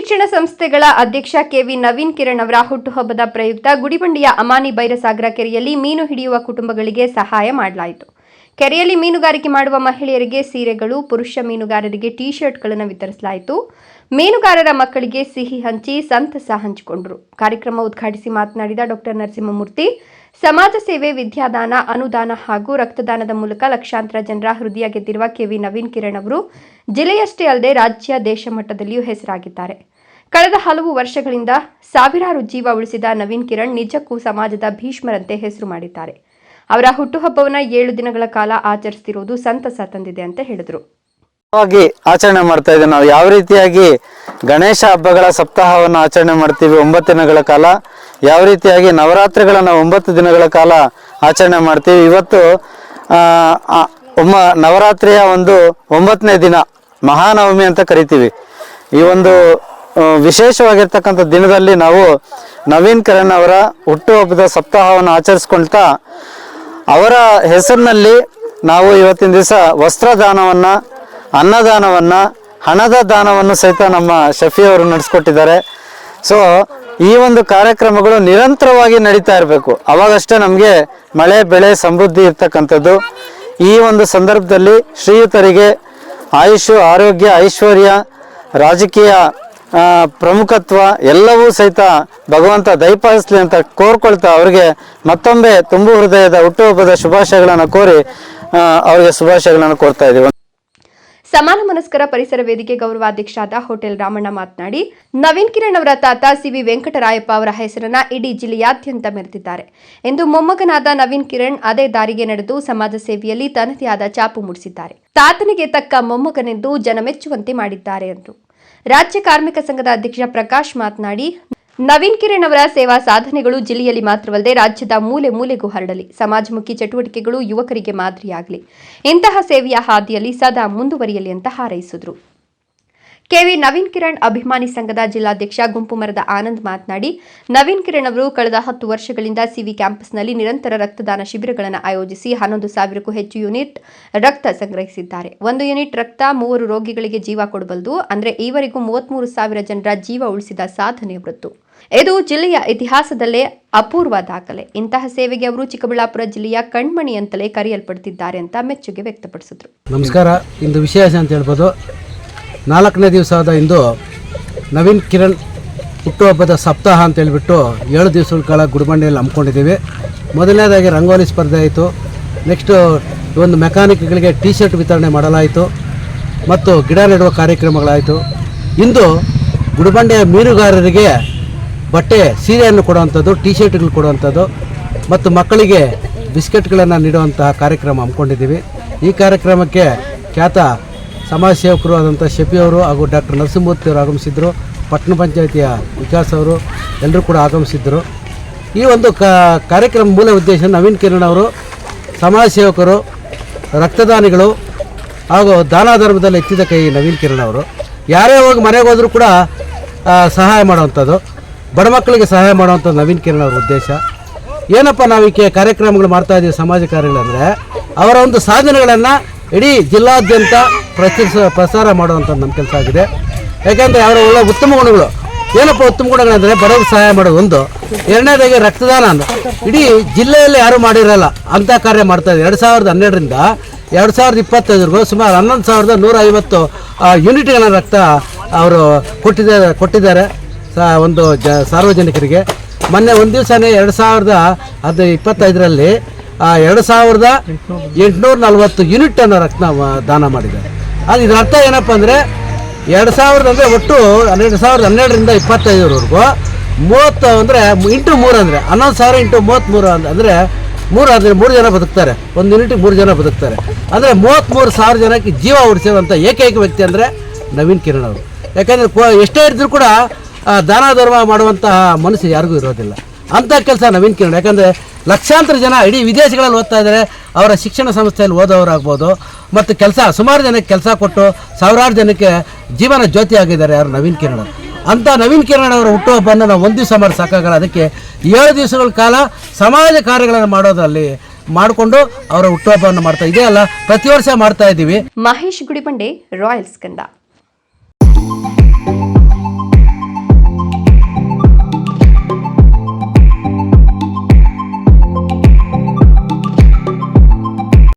ಶಿಕ್ಷಣ ಸಂಸ್ಥೆಗಳ ಅಧ್ಯಕ್ಷ ಕೆವಿ ನವೀನ್ ಕಿರಣ್ ಅವರ ಹುಟ್ಟುಹಬ್ಬದ ಪ್ರಯುಕ್ತ ಗುಡಿಬಂಡೆಯ ಅಮಾನಿ ಬೈರಸಾಗರ ಕೆರೆಯಲ್ಲಿ ಮೀನು ಹಿಡಿಯುವ ಕುಟುಂಬಗಳಿಗೆ ಸಹಾಯ ಮಾಡಲಾಯಿತು. ಕೆರೆಯಲ್ಲಿ ಮೀನುಗಾರಿಕೆ ಮಾಡುವ ಮಹಿಳೆಯರಿಗೆ ಸೀರೆಗಳು, ಪುರುಷ ಮೀನುಗಾರರಿಗೆ ಟಿ ಶರ್ಟ್ಗಳನ್ನು ವಿತರಿಸಲಾಯಿತು. ಮೀನುಗಾರರ ಮಕ್ಕಳಿಗೆ ಸಿಹಿ ಹಂಚಿ ಸಂತಸ ಹಂಚಿಕೊಂಡರು. ಕಾರ್ಯಕ್ರಮ ಉದ್ಘಾಟಿಸಿ ಮಾತನಾಡಿದ ಡಾಕ್ಟರ್ ನರಸಿಂಹಮೂರ್ತಿ, ಸಮಾಜ ಸೇವೆ, ವಿದ್ಯಾದಾನ, ಅನುದಾನ ಹಾಗೂ ರಕ್ತದಾನದ ಮೂಲಕ ಲಕ್ಷಾಂತರ ಜನರ ಹೃದಯ ಗೆದ್ದಿರುವ ಕೆವಿ ನವೀನ್ ಕಿರಣ್ ಅವರು ಜಿಲ್ಲೆಯಷ್ಟೇ ಅಲ್ಲದೆ ರಾಜ್ಯ, ದೇಶ ಮಟ್ಟದಲ್ಲಿಯೂ ಹೆಸರಾಗಿದ್ದಾರೆ. ಕಳೆದ ಹಲವು ವರ್ಷಗಳಿಂದ ಸಾವಿರಾರು ಜೀವ ಉಳಿಸಿದ ನವೀನ್ ಕಿರಣ್ ನಿಜಕ್ಕೂ ಸಮಾಜದ ಭೀಷ್ಮರಂತೆ ಹೆಸರು ಮಾಡಿದ್ದಾರೆ. ಅವರ ಹುಟ್ಟುಹಬ್ಬವನ್ನು 7 ದಿನಗಳ ಕಾಲ ಆಚರಿಸುತ್ತಿರುವುದು ಸಂತಸ ತಂದಿದೆ ಅಂತ ಹೇಳಿದರು. ಆಚರಣೆ ಮಾಡ್ತಾ ಇದ್ದೇವೆ. ನಾವು ಯಾವ ರೀತಿಯಾಗಿ ಗಣೇಶ ಹಬ್ಬಗಳ ಸಪ್ತಾಹವನ್ನು ಆಚರಣೆ ಮಾಡ್ತೀವಿ 9 ದಿನಗಳ ಕಾಲ, ಯಾವ ರೀತಿಯಾಗಿ ನವರಾತ್ರಿಗಳನ್ನ 9 ದಿನಗಳ ಕಾಲ ಆಚರಣೆ ಮಾಡ್ತೀವಿ. ಇವತ್ತು ನವರಾತ್ರಿಯ ಒಂದು 9ನೇ ದಿನ ಮಹಾನವಮಿ ಅಂತ ಕರಿತೀವಿ. ಈ ಒಂದು ವಿಶೇಷವಾಗಿರ್ತಕ್ಕಂಥ ದಿನದಲ್ಲಿ ನಾವು ನವೀನ್ ಕಿರಣ್ ಅವರ ಹುಟ್ಟುಹಬ್ಬದ ಸಪ್ತಾಹವನ್ನು ಆಚರಿಸ್ಕೊಳ್ತಾ ಅವರ ಹೆಸರಿನಲ್ಲಿ ನಾವು ಇವತ್ತಿನ ದಿವಸ ವಸ್ತ್ರದಾನವನ್ನ, ಅನ್ನದಾನವನ್ನ, ಹಣದ ದಾನವನ್ನು ಸಹಿತ ನಮ್ಮ ಶಫಿ ಅವರು ನಡೆಸ್ಕೊಟ್ಟಿದ್ದಾರೆ. ಸೊ ಈ ಒಂದು ಕಾರ್ಯಕ್ರಮಗಳು ನಿರಂತರವಾಗಿ ನಡೀತಾ ಇರಬೇಕು. ಅವಾಗಷ್ಟೇ ನಮಗೆ ಮಳೆ ಬೆಳೆ ಸಮೃದ್ಧಿ ಇರ್ತಕ್ಕಂಥದ್ದು. ಈ ಒಂದು ಸಂದರ್ಭದಲ್ಲಿ ಶ್ರೀಯುತರಿಗೆ ಆಯುಷು, ಆರೋಗ್ಯ, ಐಶ್ವರ್ಯ, ರಾಜಕೀಯ ಪ್ರಮುಖತ್ವ ಎಲ್ಲವೂ ಸಹಿತ ಭಗವಂತ ದಯಪಾಲಿಸಲಿ ಅಂತ ಕೋರ್ಕೊಳ್ತಾ ಅವರಿಗೆ ಮತ್ತೊಮ್ಮೆ ತುಂಬು ಹೃದಯದ ಹುಟ್ಟುಹಬ್ಬದ ಶುಭಾಶಯಗಳನ್ನು ಕೋರಿ ಅವರಿಗೆ ಶುಭಾಶಯಗಳನ್ನು ಕೋರ್ತಾ ಇದ್ದೀವಿ. ಸಮಾನ ಮನಸ್ಕರ ಪರಿಸರ ವೇದಿಕೆ ಗೌರವಾಧ್ಯಕ್ಷರಾದ ಹೋಟೆಲ್ ರಾಮಣ್ಣ ಮಾತನಾಡಿ, ನವೀನ್ ಕಿರಣ್ ಅವರ ತಾತ ಸಿವಿ ವೆಂಕಟರಾಯಪ್ಪ ಅವರ ಹೆಸರನ್ನ ಇಡೀ ಜಿಲ್ಲೆಯಾದ್ಯಂತ ಮೆರೆದಿದ್ದಾರೆ ಎಂದು ಮೊಮ್ಮಗನಾದ ನವೀನ್ ಕಿರಣ್ ಅದೇ ದಾರಿಗೆ ನಡೆದು ಸಮಾಜ ಸೇವೆಯಲ್ಲಿ ತನ್ನದೇ ಆದ ಛಾಪು ಮೂಡಿಸಿದ್ದಾರೆ. ತಾತನಿಗೆ ತಕ್ಕ ಮೊಮ್ಮಗನೆಂದು ಜನ ಮೆಚ್ಚುವಂತೆ ಮಾಡಿದ್ದಾರೆ ಎಂದರು. ರಾಜ್ಯ ಕಾರ್ಮಿಕ ಸಂಘದ ಅಧ್ಯಕ್ಷ ಪ್ರಕಾಶ್ ಮಾತನಾಡಿ, ನವೀನ್ ಕಿರಣ್ ಅವರ ಸೇವಾ ಸಾಧನೆಗಳು ಜಿಲ್ಲೆಯಲ್ಲಿ ಮಾತ್ರವಲ್ಲದೆ ರಾಜ್ಯದ ಮೂಲೆ ಮೂಲೆಗೂ ಹರಡಲಿ, ಸಮಾಜಮುಖಿ ಚಟುವಟಿಕೆಗಳು ಯುವಕರಿಗೆ ಮಾದರಿಯಾಗಲಿ, ಇಂತಹ ಸೇವೆಯ ಹಾದಿಯಲ್ಲಿ ಸದಾ ಮುಂದುವರಿಯಲಿ ಅಂತ ಹಾರೈಸಿದರು. ಕೆವಿ ನವೀನ್ ಕಿರಣ್ ಅಭಿಮಾನಿ ಸಂಘದ ಜಿಲ್ಲಾಧ್ಯಕ್ಷ ಗುಂಪು ಮರದ ಆನಂದ್ ಮಾತನಾಡಿ, ನವೀನ್ ಕಿರಣ್ ಅವರು ಕಳೆದ 10 ವರ್ಷಗಳಿಂದ ಸಿವಿ ಕ್ಯಾಂಪಸ್ನಲ್ಲಿ ನಿರಂತರ ರಕ್ತದಾನ ಶಿಬಿರಗಳನ್ನು ಆಯೋಜಿಸಿ 11,000ಕ್ಕೂ ಹೆಚ್ಚು ಯೂನಿಟ್ ರಕ್ತ ಸಂಗ್ರಹಿಸಿದ್ದಾರೆ. 1 ಯೂನಿಟ್ ರಕ್ತ 3 ರೋಗಿಗಳಿಗೆ ಜೀವ ಕೊಡಬಲ್ಲದು. ಅಂದರೆ ಈವರೆಗೂ 33,000 ಜನರ ಜೀವ ಉಳಿಸಿದ ಸಾಧನೆಯವರದ್ದು. ಇದು ಜಿಲ್ಲೆಯ ಇತಿಹಾಸದಲ್ಲೇ ಅಪೂರ್ವ ದಾಖಲೆ. ಇಂತಹ ಸೇವೆಗೆ ಅವರು ಚಿಕ್ಕಬಳ್ಳಾಪುರ ಜಿಲ್ಲೆಯ ಕಣ್ಮಣಿ ಅಂತಲೇ ಕರೆಯಲ್ಪಡುತ್ತಿದ್ದಾರೆ ಅಂತ ಮೆಚ್ಚುಗೆ ವ್ಯಕ್ತಪಡಿಸಿದರು. ನಮಸ್ಕಾರ. ಇಂದು ವಿಶೇಷ ಅಂತ ಹೇಳ್ಬೋದು, 4ನೇ ದಿವಸದ ಇಂದು ನವೀನ್ ಕಿರಣ್ ಹುಟ್ಟುಹಬ್ಬದ ಸಪ್ತಾಹ ಅಂತ ಹೇಳ್ಬಿಟ್ಟು 7 ದಿವಸಗಳ ಕಾಲ ಗುಡಿಬಂಡೆಯಲ್ಲಿ ಹಮ್ಮಿಕೊಂಡಿದ್ದೀವಿ. ಮೊದಲನೇದಾಗಿ ರಂಗೋಲಿ ಸ್ಪರ್ಧೆ ಆಯಿತು. ನೆಕ್ಸ್ಟು ಒಂದು ಮೆಕ್ಯಾನಿಕ್ಗಳಿಗೆ ಟಿ ಶರ್ಟ್ ವಿತರಣೆ ಮಾಡಲಾಯಿತು ಮತ್ತು ಗಿಡ ನೆಡುವ ಕಾರ್ಯಕ್ರಮಗಳಾಯಿತು. ಇಂದು ಗುಡಿಬಂಡೆಯ ಮೀನುಗಾರರಿಗೆ ಬಟ್ಟೆ ಸೀರೆಯನ್ನು ಕೊಡುವಂಥದ್ದು, ಟಿ ಶರ್ಟ್ಗಳು ಕೊಡುವಂಥದ್ದು ಮತ್ತು ಮಕ್ಕಳಿಗೆ ಬಿಸ್ಕೆಟ್ಗಳನ್ನು ನೀಡುವಂತಹ ಕಾರ್ಯಕ್ರಮ ಹಮ್ಮಿಕೊಂಡಿದ್ದೀವಿ. ಈ ಕಾರ್ಯಕ್ರಮಕ್ಕೆ ಖ್ಯಾತ ಸಮಾಜ ಸೇವಕರು ಆದಂಥ ಶಫಿ ಅವರು ಹಾಗೂ ಡಾಕ್ಟರ್ ನರಸಿಂಹಮೂರ್ತಿ ಅವರು ಆಗಮಿಸಿದ್ದರು. ಪಟ್ಟಣ ಪಂಚಾಯಿತಿಯ ವಿಕಾಸ್ ಅವರು ಎಲ್ಲರೂ ಕೂಡ ಆಗಮಿಸಿದ್ದರು. ಈ ಒಂದು ಕಾರ್ಯಕ್ರಮ ಮೂಲ ಉದ್ದೇಶ ನವೀನ್ ಕಿರಣ್ ಅವರು ಸಮಾಜ ಸೇವಕರು, ರಕ್ತದಾನಿಗಳು ಹಾಗೂ ದಾನ ಧರ್ಮದಲ್ಲಿ ಎತ್ತಿದ ಕೈ ನವೀನ್ ಕಿರಣ್ ಅವರು. ಯಾರೇ ಹೋಗಿ ಮನೆಗೆ ಹೋದರೂ ಕೂಡ ಸಹಾಯ ಮಾಡುವಂಥದ್ದು, ಬಡ ಮಕ್ಕಳಿಗೆ ಸಹಾಯ ಮಾಡುವಂಥದ್ದು ನವೀನ್ ಕಿರಣ್ ಅವರ ಉದ್ದೇಶ. ಏನಪ್ಪ ನಾವು ಈ ಕಾರ್ಯಕ್ರಮಗಳು ಮಾಡ್ತಾ ಇದ್ದೀವಿ ಸಮಾಜ ಕಾರ್ಯಗಳಂದರೆ, ಅವರ ಒಂದು ಸಾಧನೆಗಳನ್ನು ಇಡೀ ಜಿಲ್ಲಾದ್ಯಂತ ಪ್ರಸಾರ ಮಾಡುವಂಥದ್ದು ನಮ್ಮ ಕೆಲಸ ಆಗಿದೆ. ಯಾಕೆಂದರೆ ಅವರ ಒಳ್ಳೆ ಉತ್ತಮ ಗುಣಗಳು ಏನಪ್ಪ ಉತ್ತಮ ಗುಣಗಳಂದರೆ ಬಡವರಿಗೆ ಸಹಾಯ ಮಾಡೋದು ಒಂದು, ಎರಡನೇದಾಗಿ ರಕ್ತದಾನ ಇಡೀ ಜಿಲ್ಲೆಯಲ್ಲಿ ಯಾರೂ ಮಾಡಿರಲ್ಲ ಅಂಥ ಕಾರ್ಯ ಮಾಡ್ತಾಯಿದೆ. 2012ರಿಂದ 2025ವರೆಗೂ ಸುಮಾರು 11,150 ಯೂನಿಟ್ಗಳ ರಕ್ತ ಅವರು ಕೊಟ್ಟಿದ್ದಾರೆ ಒಂದು ಸಾರ್ವಜನಿಕರಿಗೆ. ಮೊನ್ನೆ ಒಂದು ದಿವಸನೇ 2025ರಲ್ಲಿ 2,840 ಯೂನಿಟನ್ನು ರಕ್ತ ದಾನ ಮಾಡಿದ್ದಾರೆ. ಅದು ಇದರ ಅರ್ಥ ಏನಪ್ಪ ಅಂದರೆ 2000 ಅಂದರೆ ಒಟ್ಟು 2012ರಿಂದ 2025ವರೆಗೂ 30 ಅಂದರೆ ಇಂಟು 3 ಅಂದರೆ 11,000 ಇಂಟು 33 ಅಂದರೆ 3 ಜನ ಬದುಕ್ತಾರೆ. ಒಂದು ಯೂನಿಟಿಗೆ 3 ಜನ ಬದುಕ್ತಾರೆ. ಅಂದರೆ 33,000 ಜನಕ್ಕೆ ಜೀವ ಉಳಿಸುವಂಥ ಏಕೈಕ ವ್ಯಕ್ತಿ ಅಂದರೆ ನವೀನ್ ಕಿರಣ್ ಅವರು. ಯಾಕೆಂದರೆ ಎಷ್ಟೇ ಇದ್ದರೂ ಕೂಡ ದಾನ ಧರ್ಮ ಮಾಡುವಂತಹ ಮನಸ್ಸು ಯಾರಿಗೂ ಇರೋದಿಲ್ಲ. ಅಂಥ ಕೆಲಸ ನವೀನ್ ಕಿರಣ್. ಯಾಕಂದರೆ ಲಕ್ಷಾಂತರ ಜನ ಇಡೀ ವಿದೇಶಗಳಲ್ಲಿ ಓದ್ತಾ ಇದ್ದಾರೆ. ಅವರ ಶಿಕ್ಷಣ ಸಂಸ್ಥೆಯಲ್ಲಿ ಓದೋರಾಗ್ಬೋದು ಮತ್ತು ಸುಮಾರು ಜನಕ್ಕೆ ಕೆಲಸ ಕೊಟ್ಟು ಸಾವಿರಾರು ಜನಕ್ಕೆ ಜೀವನ ಜ್ಯೋತಿ ಆಗಿದ್ದಾರೆ ಯಾರು ನವೀನ್ ಕಿರಣ್. ಅಂಥ ನವೀನ್ ಕಿರಣ್ ಅವರ ಹುಟ್ಟುಹಬ್ಬವನ್ನು ನಾವು 1 ದಿವಸ ಮಾಡಿ ಸಾಕಾಗಲ್ಲ. ಅದಕ್ಕೆ 7 ದಿವಸಗಳ ಕಾಲ ಸಮಾಜ ಕಾರ್ಯಗಳನ್ನು ಮಾಡೋದ್ರಲ್ಲಿ ಮಾಡಿಕೊಂಡು ಅವರ ಹುಟ್ಟುಹಬ್ಬವನ್ನು ಮಾಡ್ತಾ ಇದೇ ಅಲ್ಲ ಪ್ರತಿ ವರ್ಷ ಮಾಡ್ತಾ ಇದ್ದೀವಿ. ಮಹೇಶ್ ಗುಡಿಬಂಡೆ, ರಾಯಲ್ಸ್ ಕಂದ.